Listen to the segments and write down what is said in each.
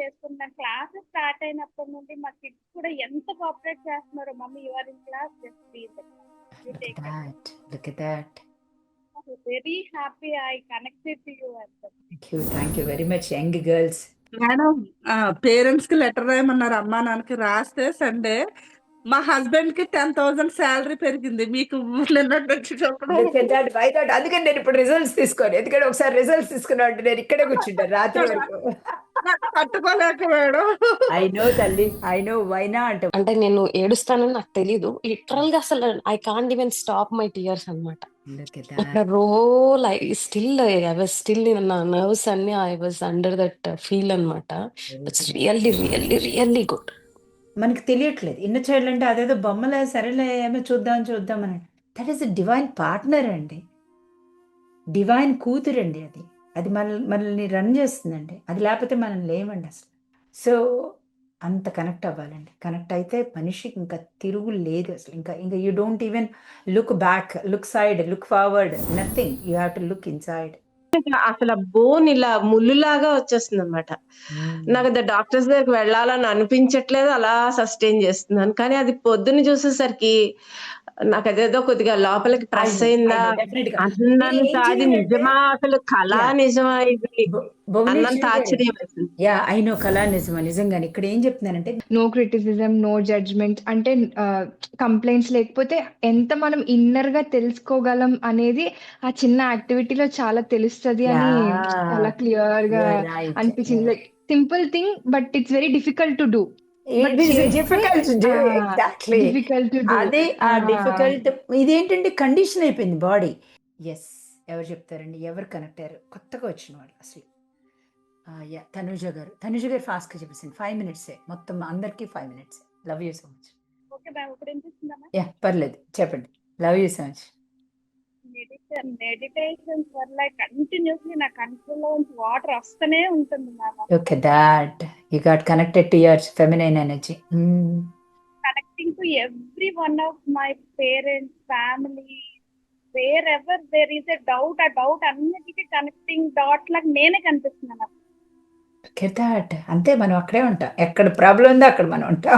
చేసుకుంటున్నాను. Classes start అయినప్పటి నుండి మా కిడ్స్ కూడా ఎంత కోఆపరేట్ చేస్తున్నారో, mummy you are in class, just be in the class, you Look at take the that. Look at that. Very happy I connected to you and Thank you very much, young girls. Madam parents కి letter రాయమన్నారు అమ్మా నాన్నకి. రాస్తే Sunday మా husband కి 10,000 salary పెరిగింది. మీకు నిన్నటి నుంచి చెప్పడం Look at that. Why not? అందుకని నేను ఇప్పుడు రిజల్ట్స్ తీసుకోను. ఎందుకంటే ఒకసారి రిజల్ట్స్ తీసుకున్నాను నేను ఇక్కడే కూర్చుంటాను రాత్రి వరకు. తట్టుకోలేక మేడం. ఐ నో తల్లి, ఐ నో వై నాట్. అంటే నేను ఏడుస్తానని నాకు తెలీదు. లిటరల్ గా అసలు I can't even stop my tears అన్నమాట. Look at Like that. a roll, I was still in నా nerves అన్ని I was under that feel అన్నమాట. It's really, really, really good. మనకి తెలియట్లేదు ఇన్నర్ చైల్డ్ అంటే అదేదో బొమ్మలే, సరేలే ఏమో చూద్దాం చూద్దాం అని. దట్ ఈస్ డివైన్ పార్ట్నర్ అండి, డివైన్ కూతురండి. అది అది మనల్ని రన్ చేస్తుందండి. అది లేకపోతే మనం లేమండి అసలు. సో అంత కనెక్ట్ అవ్వాలండి. కనెక్ట్ అయితే మనిషికి ఇంకా తిరుగు లేదు అసలు. ఇంకా ఇంకా you don't even look back, look side, look forward, nothing. You have to look inside. అసలు బోన్ ఇలా ముళ్ళులాగా వచ్చేస్తుంది అనమాట. నాకు డాక్టర్స్ దగ్గరికి వెళ్ళాలని అనిపించట్లేదు, అలా సస్టైన్ చేస్తున్నాను. కానీ అది పొద్దున్న చూసేసరికి నాకు అదేదో కొద్దిగా లోపలికి ప్రెస్ అయిందా అన్నంత, అది నిజమా అసలు కళ నిజమా ఇది అన్నంత ఆశ్చర్యం వేసింది. యా ఐ నో, కళా నిజమా. నిజంగానే ఇక్కడ ఏం చెప్తున్నానంటే నో క్రిటిసిజం, నో జడ్జ్మెంట్. అంటే కంప్లైంట్స్ లేకపోతే ఎంత మనం ఇన్నర్ గా తెలుసుకోగలం అనేది ఆ చిన్న యాక్టివిటీలో చాలా తెలుస్తుంది అని చాలా క్లియర్ గా అనిపించింది. Like simple thing but it's very difficult to do. అదే ఆ డిఫికల్ట్. ఇదేంటంటే కండిషన్ అయిపోయింది బాడీ. ఎస్, ఎవరు చెప్తారండి, ఎవరు కనెక్ట్ అయ్యారు కొత్తగా వచ్చిన వాళ్ళు అసలు. యా తనుజ గారు ఫాస్ట్ గా చెప్పేసింది. 5 minutes మొత్తం అందరికి 5 minutes. Love you so much. Okay ma'am, ఇప్పుడు వినిపిస్తుందా? యా పర్లేదు, చెప్పండి. Love you so much. Meditation వల్ల కంటిన్యూస్లీ నా కంట్రోల్లో నుంచి వాటర్ వస్తూనే ఉంటుంది ma'am. Okay, that you got connected to your feminine energy. Connecting to every one of my parents, family, wherever there is a doubt, ఆ doubt అన్నిటికీ connecting dot లాగా నేనే కనిపిస్తున్నాను. ఓకే, దాట్ అంతే. మనం అక్కడే ఉంటాం. ఎక్కడ ప్రాబ్లం ఉందో అక్కడ మనం ఉంటాం.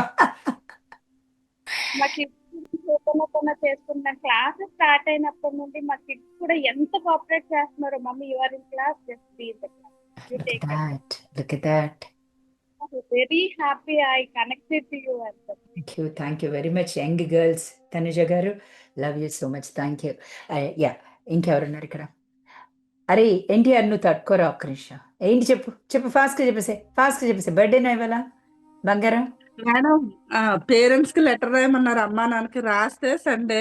మా కిడ్స్ చేసుకుంటున్నాను. క్లాసెస్ స్టార్ట్ అయినప్పటి నుండి మా కిడ్స్ కూడా ఎంత కోఆపరేట్ చేస్తున్నారో, mummy you are in class, just be in the class, you take the class. Look at that. Very happy I connected to you and thank you very much, young girls. Tanuja garu, love you so much, thank you. Yeah ఇంకెవరున్నారు ఇక్కడ? అరే ఎన్టీఆర్, నువ్వు తట్టుకోరా ఒక్క నిమిషం. ఏంటి చెప్పు ఫాస్ట్గా చెప్పేసి. బర్త్డేనా ఇవాళ బంగారం? మేడం పేరెంట్స్ కి లెటర్ రాయమన్నారు అమ్మా నాన్నకి. రాస్తే సండే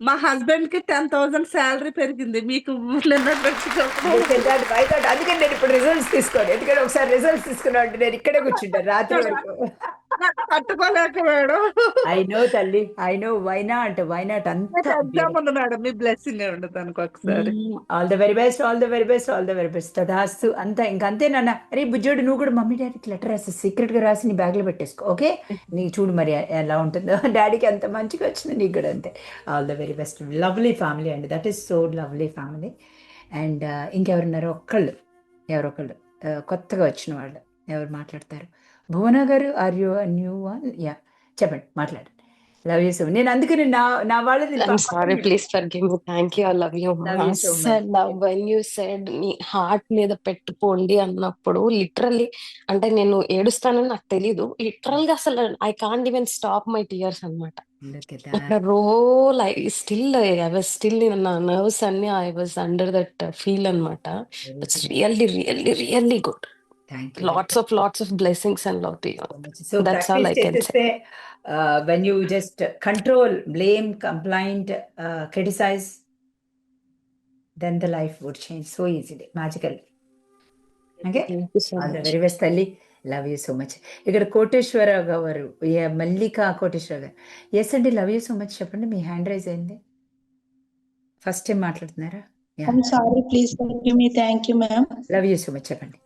మా హస్బెండ్ కి 10,000 శాలరీ పెరిగింది. మీకు నిన్నటి నుంచి చెప్పడం అందుకని నేను ఇప్పుడు రిజల్ట్స్ తీసుకోను. ఎందుకంటే ఒకసారి రిజల్ట్స్ తీసుకున్నాను నేను ఇక్కడే కూర్చుంటాను రాత్రి వరకు. తట్టుకోలేక మేడం. ఐ నో తల్లి, ఐ నో వై నాట్. అంతా ఉంది మేడం, మీ బ్లెస్సింగ్ ఉండదు దానికి ఒకసారి. All the very best. తదాస్తు. అంతా ఇంకంతే నాన్న. అరే బుజ్జోడు, నువ్వు కూడా మమ్మీ డాడీకి లెటర్ రాసి సీక్రెట్ గా రాసి నీ బ్యాగ్ లో పెట్టేసుకో. ఓకే, నీ చూడు మరి ఎలా ఉంటుందో. డాడీకి అంత మంచిగా వచ్చింది, నీకు కూడా అంతే. All the very best. Lovely family అండి, that is so lovely family. And ఇంకెవరున్నారు? ఎవరొకళ్ళు కొత్తగా వచ్చిన వాళ్ళు ఎవరు మాట్లాడతారు? Bhuvana garu, are you new one? Yeah చెప్పండి, మాట్లాడండి. Love you so much. నేను అందుకని నా వాళ్ళది. I'm sorry, please forgive me. Thank you, I love you. Love you so much. అసలు when you said నీ హార్ట్ మీద పెట్టుకోండి అన్నప్పుడు లిటరల్లీ, అంటే నేను ఏడుస్తానని నాకు తెలీదు. లిటరల్ గా అసలు I can't even stop my tears అన్నమాట. Look at Like that. a roll, I was still in నా nerves అన్ని I was under that feel అన్నమాట. It's really, really, really good. Thank you. Lots of blessings and love to you. So That's all I can say. When you just control, blame, complain, criticize, then the life would change so easily, magically. Okay? Thank you so All the much. very best, Talli. Love you so much. ఇక్కడ కోటేశ్వరరావు గారు, మల్లికా కోటేశ్వరరావు గారు. Yes అండి, love you so much చెప్పండి. మీ hand raise అయింది. First time మాట్లాడుతున్నారా? Sorry, please forgive me. Thank you ma'am. Love you so much చెప్పండి.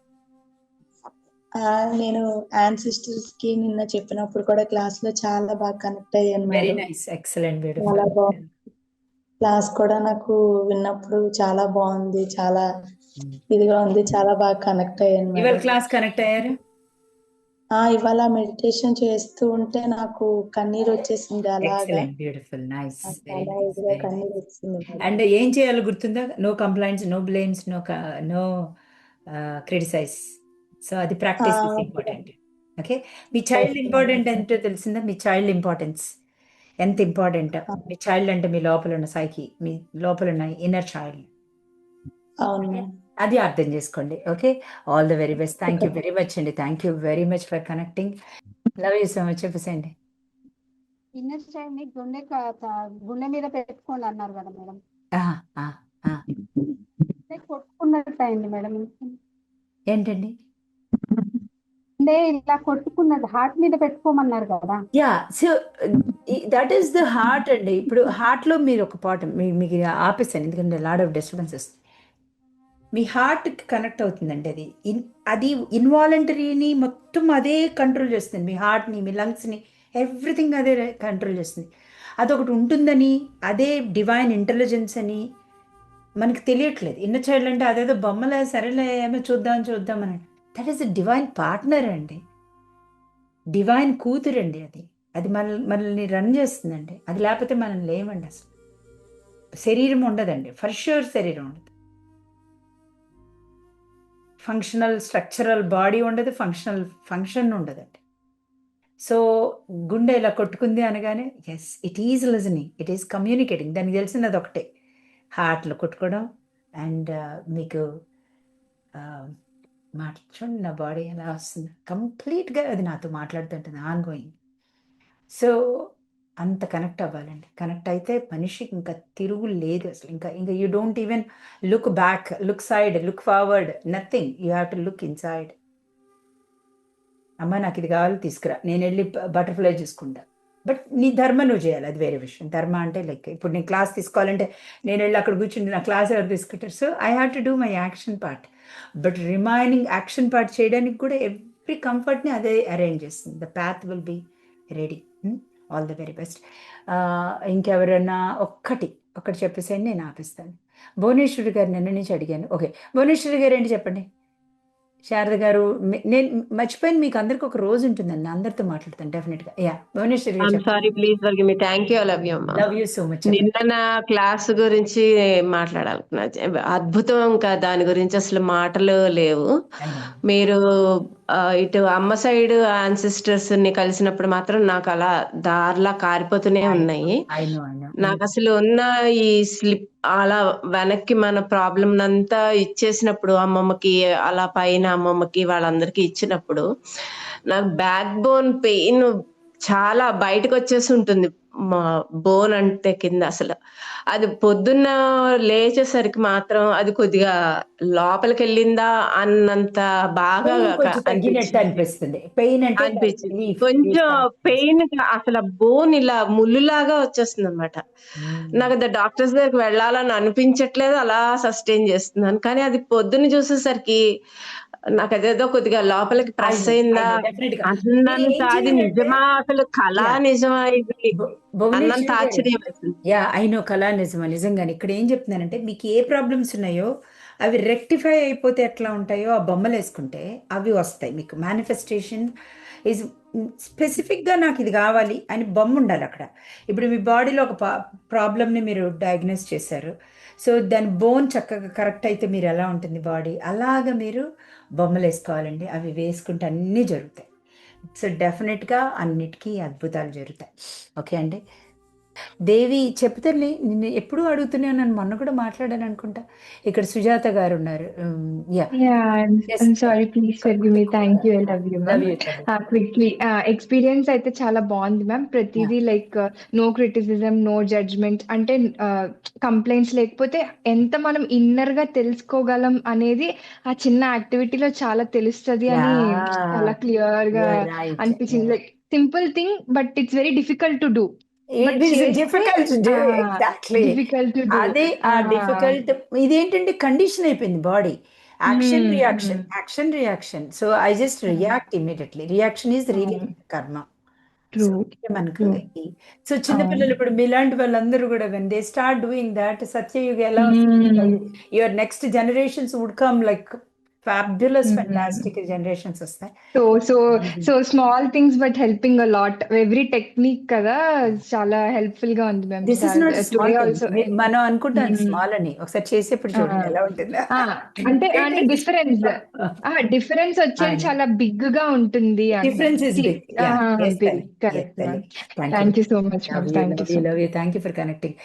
నేను ancestors కి నిన్న చెప్పినప్పుడు కూడా క్లాస్ లో చాలా బాగా కనెక్ట్ అయ్యాను వెరీ మేడం. నైస్, ఎక్సలెంట్, చాలా బ్యూటిఫుల్. బాగుంది క్లాస్ కూడా. నాకు విన్నప్పుడు చాలా బాగుంది, చాలా ఇదిగా ఉంది, చాలా బాగా కనెక్ట్ అయ్యాను ఇవాళ మేడం. క్లాస్ కనెక్ట్ అయ్యారు? ఇవాళ మెడిటేషన్ చేస్తూ ఉంటే నాకు కన్నీరు వచ్చేసింది అలాగా. ఎక్సలెంట్, బ్యూటిఫుల్, నైస్, వెరీ చాలా నైస్, ఇదిగా వెరీ కన్నీరు నైస్. వచ్చింది మేడం. అండ్ ఏం చేయాలో గుర్తుందా? No complaints, no blames, no criticize. So అది ప్రాక్టీస్ ఇస్ ఇంపార్టెంట్. ఓకే, మీ చైల్డ్ ఇంపార్టెంట్ ఎంతో తెలిసిందా? మీ చైల్డ్ ఇంపార్టెన్స్ ఎంత ఇంపార్టెంట్. మీ చైల్డ్ అంటే మీ లోపల ఉన్న సైకి, మీ లోపల ఉన్న ఇన్నర్ చైల్డ్, అవును మేడం. అది అర్థం చేసుకోండి. Okay, all the very best. Thank you very much అండి. Thank you very much for connecting. Love you so much. చెప్పేసేయండి. ఇన్నర్ చైల్డ్ ని గుండె మీద పెట్టుకోండి అన్నారు కదా మేడం. ఆహా, ఆ, ఆ. కొట్టుకున్నట్టు అయింది మేడం. ఏంటండి? అంటే ఇలా కొట్టుకున్నట్టు హార్ట్ మీద పెట్టుకోమన్నారు కదా. Yeah, so that is the heart అండి. ఇప్పుడు హార్ట్లో మీరు ఒక పాట మీకు ఆపేసాను ఎందుకంటే లాడ్ ఆఫ్ డిస్టర్బెన్సెస్. మీ హార్ట్కి కనెక్ట్ అవుతుందండి. అది ఇన్వాలంటరీని మొత్తం అదే కంట్రోల్ చేస్తుంది. మీ హార్ట్ని, మీ లంగ్స్ని, ఎవ్రీథింగ్ అదే కంట్రోల్ చేస్తుంది. అదొకటి ఉంటుందని, అదే డివైన్ ఇంటెలిజెన్స్ అని మనకి తెలియట్లేదు. ఇన్నర్ చైల్డ్ అంటే అదేదో బొమ్మలే, సరేలే ఏమో చూద్దామని. That is a divine partner అండి, డివైన్ కూతురండి. అది మనల్ని రన్ చేస్తుందండి. అది లేకపోతే మనం లేమండి. అసలు శరీరం ఉండదండి, ఫర్ ష్యూర్ శరీరం ఉండదు. ఫంక్షనల్ స్ట్రక్చరల్ బాడీ ఉండదు, ఫంక్షన్ ఉండదండి. సో గుండె ఇలా కొట్టుకుంది అనగానే yes, it is listening, it is communicating. దానికి తెలిసినది ఒకటే, హార్ట్లో కొట్టుకోవడం. అండ్ మీకు చూడండి, నా బాడీ ఎలా వస్తుంది కంప్లీట్గా, అది నాతో మాట్లాడుతుంటుంది ఆన్ గోయింగ్. సో అంత కనెక్ట్ అవ్వాలండి. కనెక్ట్ అయితే మనిషికి ఇంకా తిరుగు లేదు అసలు. ఇంకా you don't even look back, look side, look forward, nothing. You have to look inside. అమ్మ నాకు ఇది కావాలి, తీసుకురా, నేను వెళ్ళి బటర్ఫ్లై చూసుకుంటా. బట్ నీ ధర్మ నువ్వు చేయాలి, అది వేరే విషయం. ధర్మ అంటే లైక్ ఇప్పుడు నేను క్లాస్ తీసుకోవాలంటే నేను వెళ్ళి అక్కడ కూర్చుంటే నా క్లాస్ ఎవరు తీసుకుంటారు? So I have to do my action part. But remaining action part చేయడానికి కూడా ఎవ్రీ కంఫర్ట్ని అదే అరేంజ్ చేస్తుంది. The path will be ready. All the very best. ఇంకెవరన్నా ఒక్కటి చెప్పేసేయండి, నేను ఆపిస్తాను. భువనేశ్వరి గారు నిన్న నుంచి అడిగాను. ఓకే, భువనేశ్వరి గారు ఏంటి చెప్పండి. శారద గారు, నేను మర్చిపోయాను, మీకు అందరికి ఒక రోజు ఉంటుందండి, అందరితో మాట్లాడతాను డెఫినెట్గా. Yeah, Bhuvaneshwari garu sorry, please forgive me. Thank you, love you అమ్మా. Love you so much. నిన్న నా క్లాస్ గురించి మాట్లాడాలనుకున్నా. అద్భుతం. ఇంకా దాని గురించి అసలు మాటలు లేవు. మీరు ఇటు అమ్మ సైడ్ యాన్సిస్టర్స్ ని కలిసినప్పుడు మాత్రం నాకు అలా దారిలా కారిపోతూనే ఉన్నాయి. నాకు అసలు ఉన్న ఈ స్లిప్ అలా వెనక్కి మన ప్రాబ్లం అంతా ఇచ్చేసినప్పుడు అమ్మమ్మకి, అలా పైన అమ్మమ్మకి వాళ్ళందరికీ ఇచ్చినప్పుడు నాకు బ్యాక్ బోన్ పెయిన్ చాలా బయటకు వచ్చేసి ఉంటుంది. మా బోన్ అంటే కింద అసలు అది పొద్దున్న లేచేసరికి మాత్రం అది కొద్దిగా లోపలికి వెళ్ళిందా అన్నంత బాగా అనిపిస్తుంది. పెయిన్ అంటే అనిపించింది. కొంచెం పెయిన్ అసలు బోన్ ఇలా ముళ్ళులాగా వచ్చేస్తుంది అనమాట. నాకు డాక్టర్స్ దగ్గరికి వెళ్ళాలని అనిపించట్లేదు, అలా సస్టైన్ చేస్తున్నాను. కానీ అది పొద్దున్న చూసేసరికి నాకు అదేదో కొద్దిగా లోపలికి ప్రెస్ అయిందా అన్నంత, అది నిజమా అసలు కళ నిజమా ఇది అన్నంత ఆశ్చర్యం వేసింది. యా, అయినో కళ నిజమా. నిజంగానే ఇక్కడ ఏం చెప్తున్నానంటే, మీకు ఏ ప్రాబ్లమ్స్ ఉన్నాయో అవి రెక్టిఫై అయిపోతే ఎట్లా ఉంటాయో ఆ బొమ్మలు వేసుకుంటే అవి వస్తాయి. మీకు మేనిఫెస్టేషన్ ఈజ్ స్పెసిఫిక్గా నాకు ఇది కావాలి అని బొమ్మ ఉండాలి అక్కడ. ఇప్పుడు మీ బాడీలో ఒక ప్రాబ్లమ్ని మీరు డయాగ్నోస్ చేశారు. సో దాని బోన్ చక్కగా కరెక్ట్ అయితే మీరు ఎలా ఉంటుంది బాడీ, అలాగా మీరు బొమ్మలు వేసుకోవాలండి. అవి వేసుకుంటే అన్నీ జరుగుతాయి. సో డెఫినెట్గా అన్నిటికీ అద్భుతాలు జరుగుతాయి. ఓకే అండి. దేవి చెప్తారులే, నిన్ను ఎప్పుడూ అడుగుతూనే ఉన్నాను, మొన్న కూడా మాట్లాడాను అనుకుంటా. ఇక్కడ సుజాత గారు ఉన్నారు. Sorry, please forgive me. Thank you, I love you ma'am. Quickly, experience అయితే చాలా బాగుంది మ్యామ్. ప్రతిదీ like no criticism, no judgement. అంటే కంప్లైంట్స్ లేకపోతే ఎంత మనం ఇన్నర్ గా తెలుసుకోగలం అనేది ఆ చిన్న యాక్టివిటీలో చాలా తెలుస్తుంది అని చాలా క్లియర్ గా అనిపించింది. Like simple thing but it's very difficult to do. ఇదేంటంటే కండిషన్ అయిపోయింది body. Action reaction. So I just react immediately. Reaction is really karma. మనకు సో చిన్నపిల్లలు ఇప్పుడు మీలాంటి వాళ్ళందరూ కూడా when they start doing that, Satyayuga ఎలా your next generations would come like fabulous fantastic generations వస్తాయి. So small things but helping a lot. Every technique కదా చాలా హెల్ప్ఫుల్ గా ఉంది ma'am. This is not small today things. Also మనం అనుకుంటాం small అని, ఒకసారి చేసేప్పుడు చూడండి ఎలా ఉంటుందా. అంటే డిఫరెన్స్ వచ్చేది చాలా బిగ్ గా ఉంటుంది. Difference is big. Yeah. Yes, Tani. Correct Yes, ma'am. Tani. Thank thank you. You so much ma'am. Thank you so Love you. Thank you for connecting.